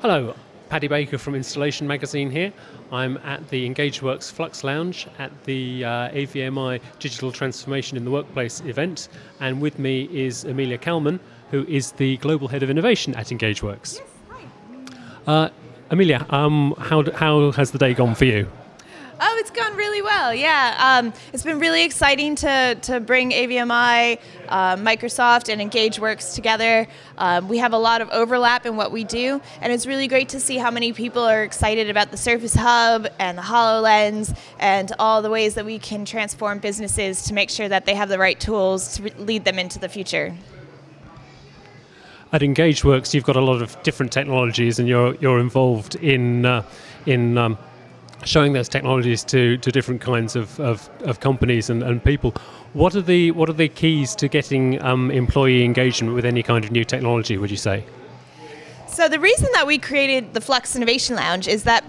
Hello, Paddy Baker from Installation Magazine here. I'm at the Engage Works Flux Lounge at the AVMI Digital Transformation in the Workplace event, and with me is Amelia Kallman, who is the Global Head of Innovation at Engage Works. Yes, hi. Amelia, how has the day gone for you? Oh, it's gone really well, yeah. It's been really exciting to bring AVMI, Microsoft, and Engage Works together. We have a lot of overlap in what we do, and it's really great to see how many people are excited about the Surface Hub and the HoloLens and all the ways that we can transform businesses to make sure that they have the right tools to lead them into the future. At Engage Works, you've got a lot of different technologies, and you're involved in showing those technologies to different kinds of companies and people. What are the keys to getting employee engagement with any kind of new technology, would you say? So the reason that we created the Flux Innovation Lounge is that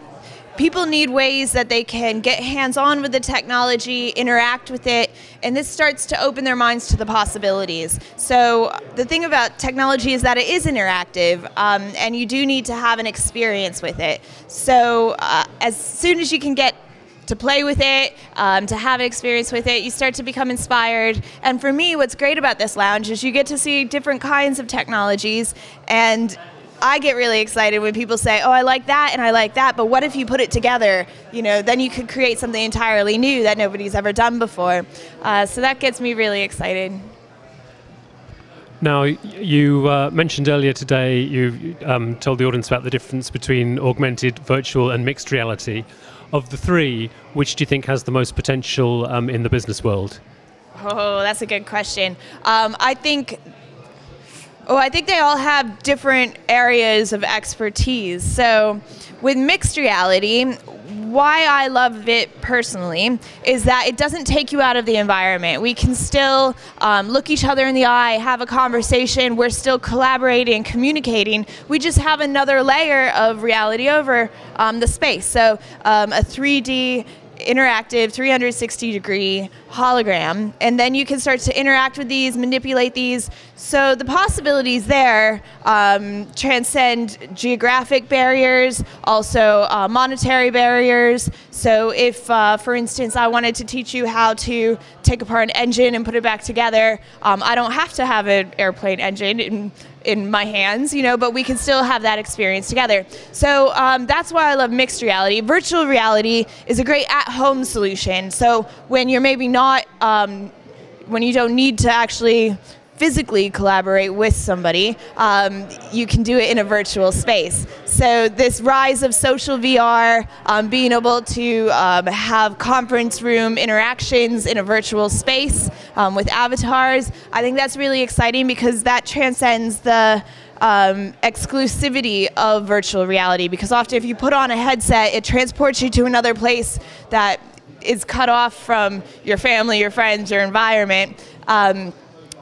people need ways that they can get hands-on with the technology, interact with it, and this starts to open their minds to the possibilities. So the thing about technology is that it is interactive, and you do need to have an experience with it. So as soon as you can get to play with it, to have an experience with it, you start to become inspired. And for me, what's great about this lounge is you get to see different kinds of technologies, and I get really excited when people say, oh, I like that and I like that, but what if you put it together? You know, then you could create something entirely new that nobody's ever done before. So that gets me really excited. Now, you mentioned earlier today, you told the audience about the difference between augmented, virtual and mixed reality. Of the three, which do you think has the most potential in the business world? Oh, that's a good question. I think they all have different areas of expertise. So with mixed reality, why I love it personally is that it doesn't take you out of the environment. We can still look each other in the eye, have a conversation. We're still collaborating, communicating. We just have another layer of reality over the space. So a 3D interactive 360-degree hologram, and then you can start to interact with these, manipulate these. So the possibilities there transcend geographic barriers, also monetary barriers. So if, for instance, I wanted to teach you how to take apart an engine and put it back together, I don't have to have an airplane engine in my hands, you know, but we can still have that experience together. So that's why I love mixed reality. Virtual reality is a great at-home solution. So when you're maybe not, when you don't need to actually physically collaborate with somebody, you can do it in a virtual space. So this rise of social VR, being able to have conference room interactions in a virtual space with avatars, I think that's really exciting because that transcends the exclusivity of virtual reality, because often if you put on a headset, it transports you to another place that is cut off from your family, your friends, your environment.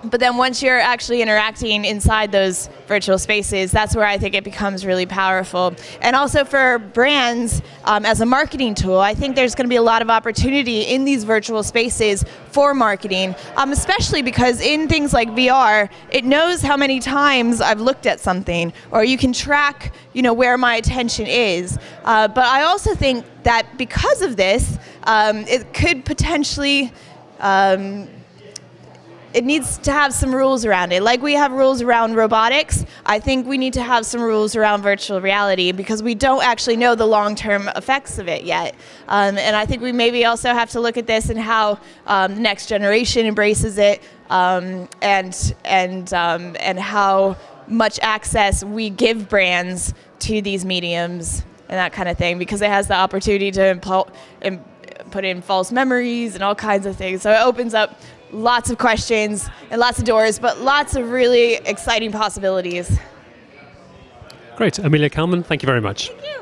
But then once you're actually interacting inside those virtual spaces, that's where I think it becomes really powerful. And also for brands, as a marketing tool, I think there's going to be a lot of opportunity in these virtual spaces for marketing, especially because in things like VR, it knows how many times I've looked at something, or you can track, you know, where my attention is. But I also think that because of this, it could potentially it needs to have some rules around it. Like we have rules around robotics, I think we need to have some rules around virtual reality because we don't actually know the long-term effects of it yet. And I think we maybe also have to look at this and how the next generation embraces it, and how much access we give brands to these mediums and that kind of thing, because it has the opportunity to put in false memories and all kinds of things. So it opens up lots of questions and lots of doors, but lots of really exciting possibilities. Great. Amelia Kallman, thank you very much. Thank you.